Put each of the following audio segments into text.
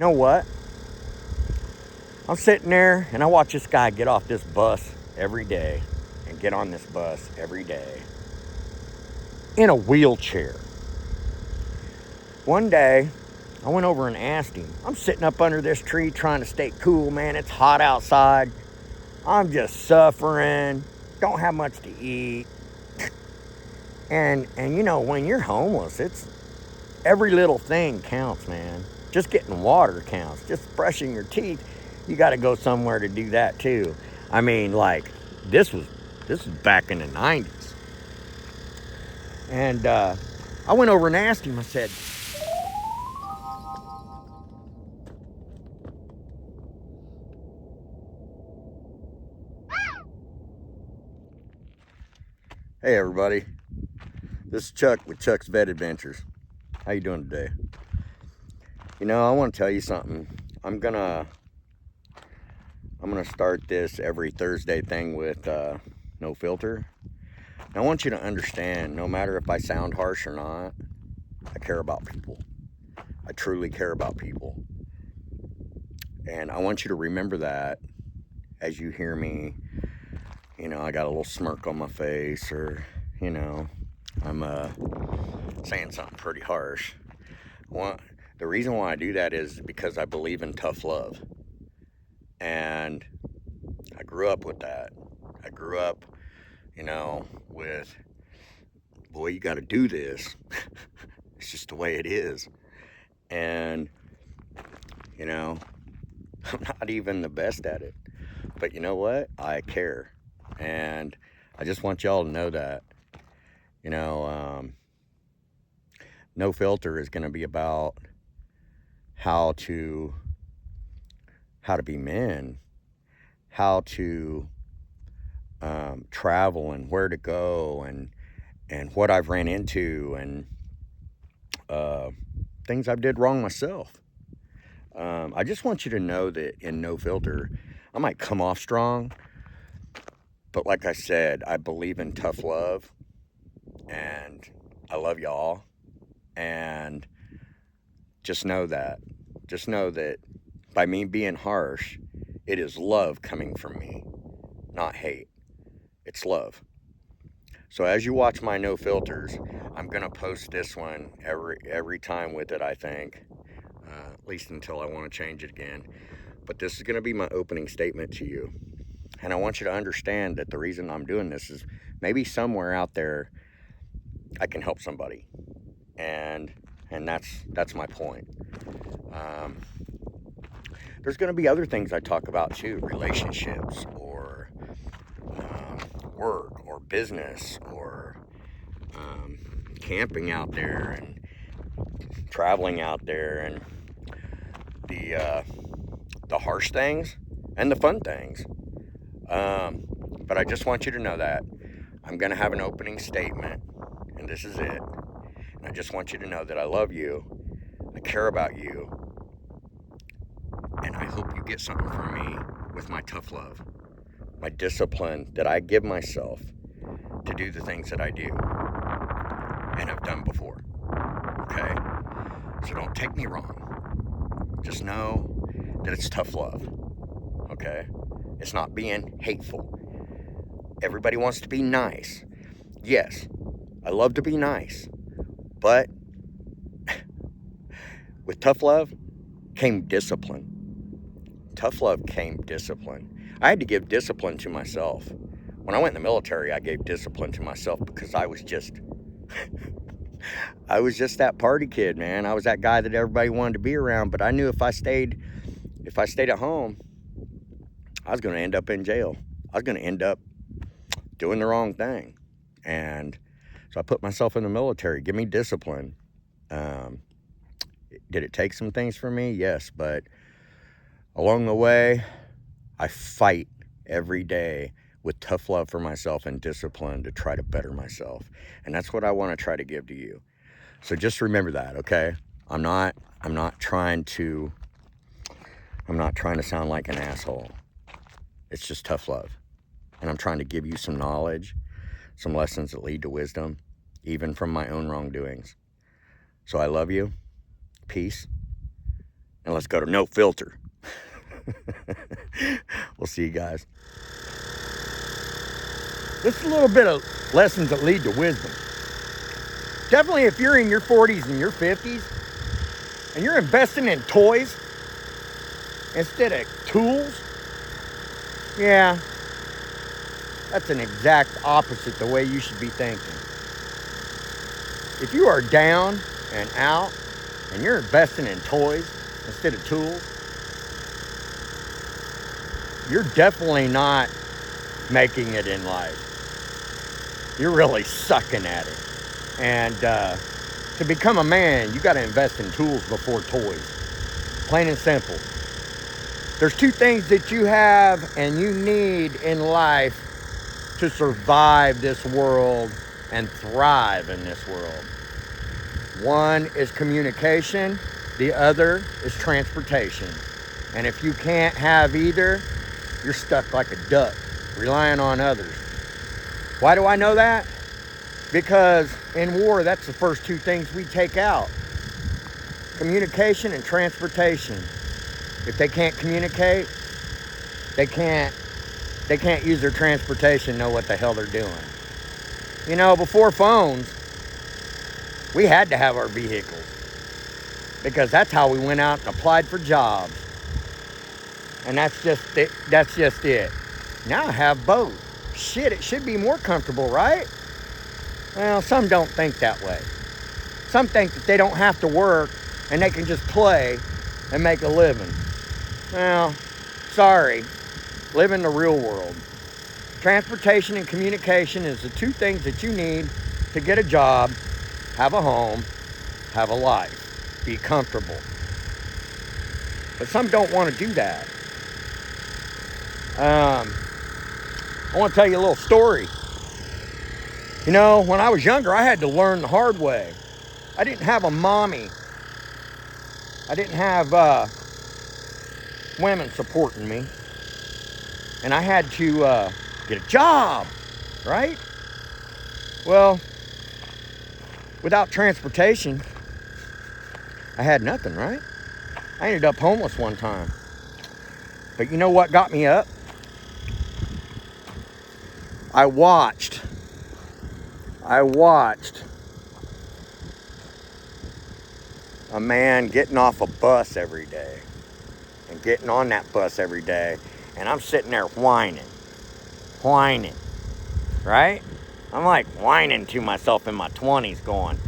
know what? I'm sitting there and I watch this guy get off this bus every day and get on this bus every day in a wheelchair. One day, I went over and asked him. I'm sitting up under this tree trying to stay cool, man. It's hot outside. I'm just suffering. Don't have much to eat. And you know, when you're homeless, it's every little thing counts, man. Just getting water counts. Just brushing your teeth, you got to go somewhere to do that too. I mean, like this was back in the 90s. And I went over and asked him. I said, "Hey everybody, this is Chuck with Chuck's Vet Adventures. How you doing today? You know, I want to tell you something. I'm gonna start this every Thursday thing with no filter. And I want you to understand, no matter if I sound harsh or not, I care about people. I truly care about people. And I want you to remember that as you hear me. You know, I got a little smirk on my face, or, you know, I'm saying something pretty harsh. The reason why I do that is because I believe in tough love. And I grew up with that. I grew up, you know, with, boy, you got to do this. It's just the way it is. And, you know, I'm not even the best at it. But you know what? I care. And I just want y'all to know that. You know, no filter is going to be about how to be men, how to travel and where to go, and what I've ran into, and things I did wrong myself. I just want you to know that in no filter, I might come off strong, but like I said, I believe in tough love, and I love y'all. And just know that. Just know that by me being harsh, it is love coming from me, not hate. It's love. So as you watch my no filters, I'm gonna post this one every time with it, I think, at least until I want to change it again. But this is gonna be my opening statement to you, and I want you to understand that the reason I'm doing this is maybe somewhere out there I can help somebody, and that's my point. There's gonna be other things I talk about too, relationships, or work, or business, or camping out there, and traveling out there, and the harsh things and the fun things. But I just want you to know that I'm going to have an opening statement, and this is it. And I just want you to know that I love you, I care about you, and I hope you get something from me with my tough love, my discipline that I give myself to do the things that I do and have done before. Okay? So don't take me wrong. Just know that it's tough love. Okay? It's not being hateful. Everybody wants to be nice. Yes, I love to be nice. But with tough love came discipline. Tough love came discipline. I had to give discipline to myself. When I went in the military, I gave discipline to myself because I was just that party kid, man. I was that guy that everybody wanted to be around, but I knew if I stayed at home, I was going to end up in jail. I was going to end up doing the wrong thing. And so I put myself in the military. Give me discipline. Did it take some things from me? Yes, but along the way, I fight every day with tough love for myself and discipline to try to better myself. And that's what I want to try to give to you. So just remember that, okay? I'm not trying to sound like an asshole. It's just tough love. And I'm trying to give you some knowledge, some lessons that lead to wisdom, even from my own wrongdoings. So I love you. Peace. and let's go to no filter. We'll see you guys. Just a little bit of lessons that lead to wisdom. Definitely if you're in your 40s and your 50s and you're investing in toys instead of tools, yeah, that's an exact opposite the way you should be thinking. If you are down and out and you're investing in toys instead of tools, you're definitely not making it in life. You're really sucking at it. And to become a man, you got to invest in tools before toys. Plain and simple. There's two things that you have and you need in life to survive this world and thrive in this world. One is communication, the other is transportation. And if you can't have either, you're stuck like a duck, relying on others. Why do I know that? Because in war, that's the first two things we take out. Communication and transportation. If they can't communicate, they can't use their transportation, know what the hell they're doing. You know, before phones, we had to have our vehicles because that's how we went out and applied for jobs. And that's just it. Now I have both. Shit, it should be more comfortable, right? Well, some don't think that way. Some think that they don't have to work and they can just play and make a living. Well, sorry. Live in the real world. Transportation and communication is the two things that you need to get a job, have a home, have a life, be comfortable. But some don't want to do that. I want to tell you a little story. You know, when I was younger, I had to learn the hard way. I didn't have a mommy. I didn't have women supporting me. And I had to get a job, right? Well, without transportation, I had nothing, right? I ended up homeless one time. But you know what got me up? I watched a man getting off a bus every day and getting on that bus every day, and I'm sitting there whining, right? I'm like whining to myself in my 20s going,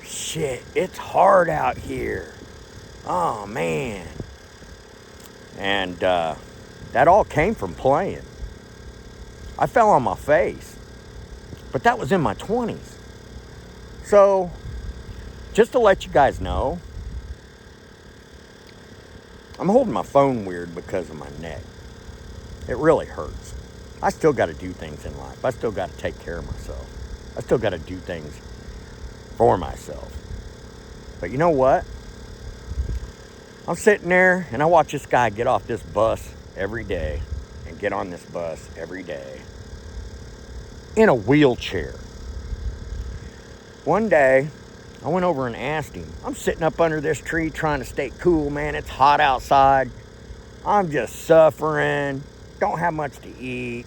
shit, it's hard out here. Oh, man. And that all came from playing. I fell on my face, but that was in my 20s. So, just to let you guys know, I'm holding my phone weird because of my neck. It really hurts. I still got to do things in life. I still got to take care of myself. I still got to do things for myself. But you know what? I'm sitting there and I watch this guy get off this bus every day and get on this bus every day in a wheelchair. One day, I went over and asked him. I'm sitting up under this tree trying to stay cool, man. It's hot outside. I'm just suffering. Don't have much to eat.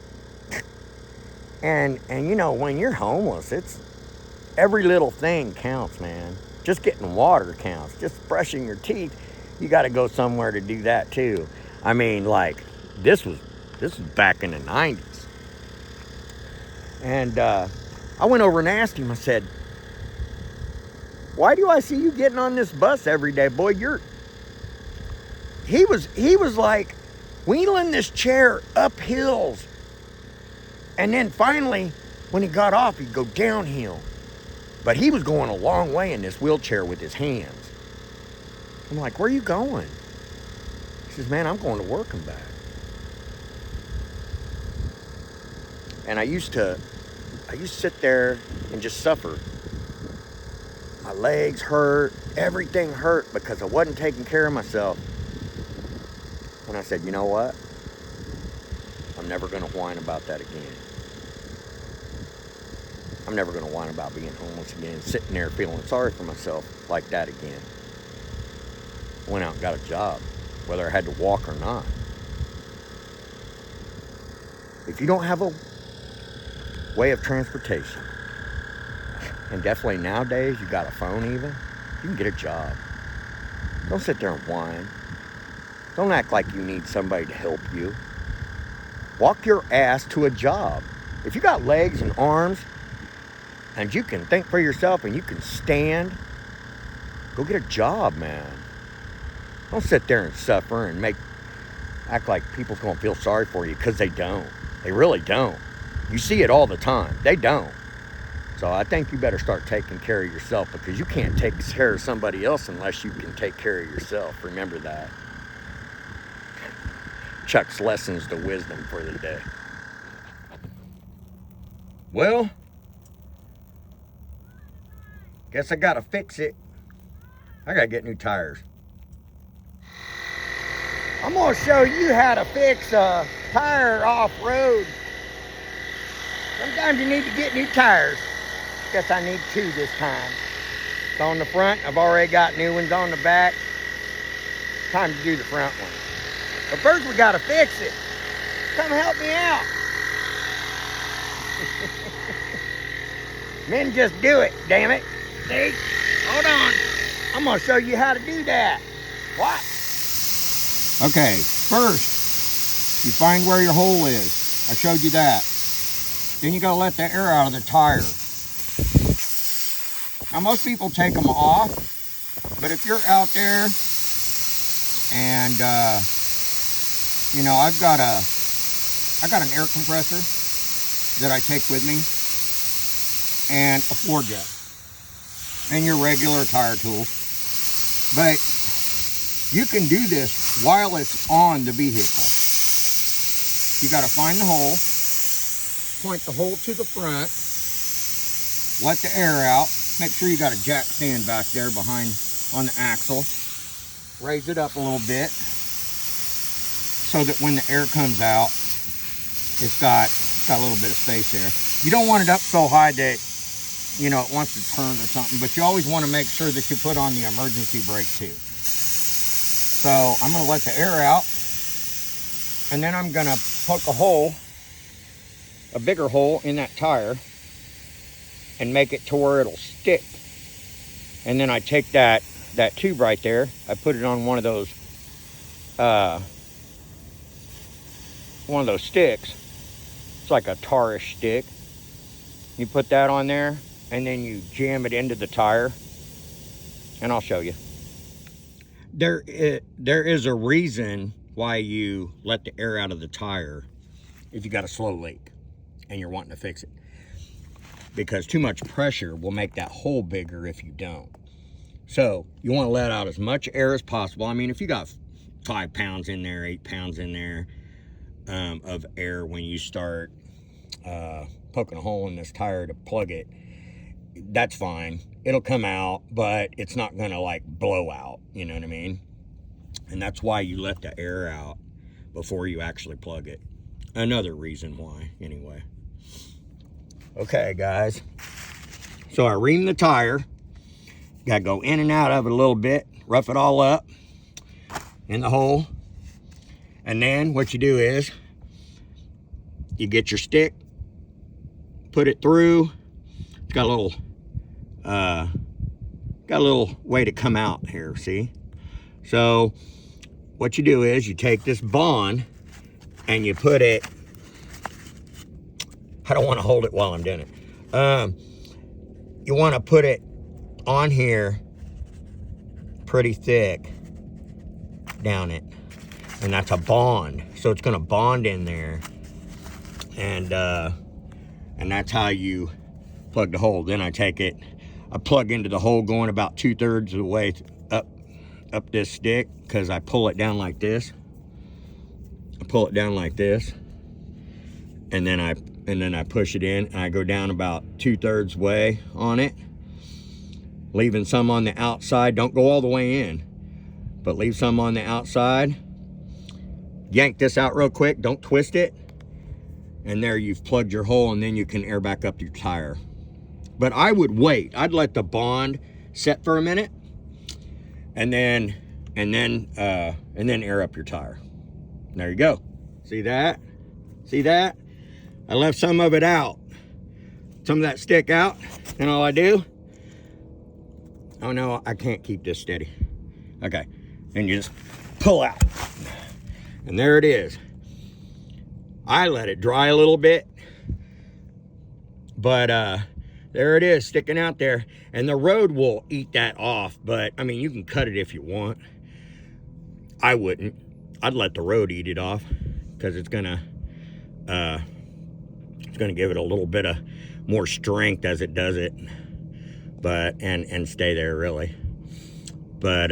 And you know, when you're homeless, it's every little thing counts, man. Just getting water counts. Just brushing your teeth. You got to go somewhere to do that too. I mean, like, this was back in the 90s. And I went over and asked him, I said, why do I see you getting on this bus every day? Boy, he was like wheeling this chair up hills. And then finally, when he got off, he'd go downhill. But he was going a long way in this wheelchair with his hands. I'm like, where are you going? He says, man, I'm going to work and back. And I used to sit there and just suffer. My legs hurt, everything hurt because I wasn't taking care of myself. And I said, you know what? I'm never going to whine about that again. I'm never going to whine about being homeless again, sitting there feeling sorry for myself like that again. went out and got a job, whether I had to walk or not. If you don't have a way of transportation, and definitely nowadays you got a phone even, you can get a job. Don't sit there and whine. Don't act like you need somebody to help you. Walk your ass to a job. If you got legs and arms and you can think for yourself and you can stand, go get a job, man. Don't sit there and suffer and act like people's gonna feel sorry for you, because they don't. They really don't. You see it all the time. They don't. So I think you better start taking care of yourself, because you can't take care of somebody else unless you can take care of yourself. Remember that. Chuck's lessons to wisdom for the day. Well, guess I gotta fix it. I gotta get new tires. I'm gonna show you how to fix a tire off-road. Sometimes you need to get new tires. Guess I need 2 this time. It's on the front. I've already got new ones on the back. Time to do the front one. But first we gotta fix it. Come help me out. Men just do it, damn it. See? Hold on. I'm gonna show you how to do that. What? Okay, first, you find where your hole is. I showed you that. Then you gotta let the air out of the tire. Now most people take them off, but if you're out there and you know, I got an air compressor that I take with me, and a floor jet, and your regular tire tools. But you can do this while it's on the vehicle. You got to find the hole, point the hole to the front, let the air out. Make sure you got a jack stand back there behind on the axle. Raise it up a little bit so that when the air comes out, it's got a little bit of space there. You don't want it up so high that, you know, it wants to turn or something, but you always want to make sure that you put on the emergency brake too. So I'm going to let the air out, and then I'm going to poke a hole, a bigger hole in that tire, and make it to where it'll stick. And then I take that tube right there, I put it on one of those sticks. It's like a tarish stick. You put that on there, and then you jam it into the tire, and I'll show you. There is a reason why you let the air out of the tire if you got a slow leak and you're wanting to fix it, because too much pressure will make that hole bigger if you don't. So you want to let out as much air as possible. I mean, if you got 5 pounds in there, 8 pounds in there of air when you start poking a hole in this tire to plug it, that's fine. It'll come out, but it's not gonna like blow out, you know what I mean? And that's why you let the air out before you actually plug it. Another reason why, anyway. Okay, guys. So I ream the tire. Gotta go in and out of it a little bit, rough it all up in the hole. And then what you do is you get your stick, put it through. It's got a little way to come out here, see? So what you do is you take this bond and you put it, I don't want to hold it while I'm doing it. You want to put it on here pretty thick down it, and that's a bond, so it's going to bond in there, and that's how you plug the hole. Then I take it, I plug into the hole going about 2/3 of the way up this stick, because I pull it down like this. I pull it down like this, and then I push it in, and I go down about 2/3 way on it, leaving some on the outside. Don't go all the way in, but leave some on the outside. Yank this out real quick, don't twist it, and there you've plugged your hole, and then you can air back up your tire. But I would wait. I'd let the bond set for a minute, and then and then air up your tire. There you go. See that? See that? I left some of it out. Some of that stick out, and all I do, oh no, I can't keep this steady. Okay, and you just pull out. And there it is. I let it dry a little bit, but there it is, sticking out there. And the road will eat that off, but I mean, you can cut it if you want. I wouldn't. I'd let the road eat it off, because it's gonna give it a little bit of more strength as it does it, but and stay there really. But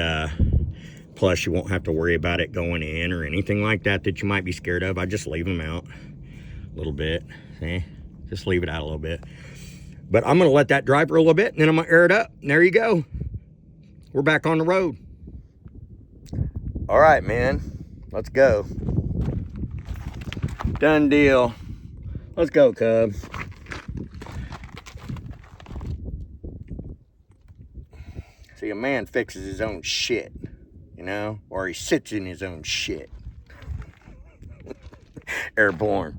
plus you won't have to worry about it going in or anything like that you might be scared of. I just leave them out a little bit. See, just leave it out a little bit. But I'm gonna let that dry for a little bit, and then I'm gonna air it up. And there you go. We're back on the road. All right, man, let's go. Done deal. Let's go, Cub. See, a man fixes his own shit, you know, or he sits in his own shit. Airborne.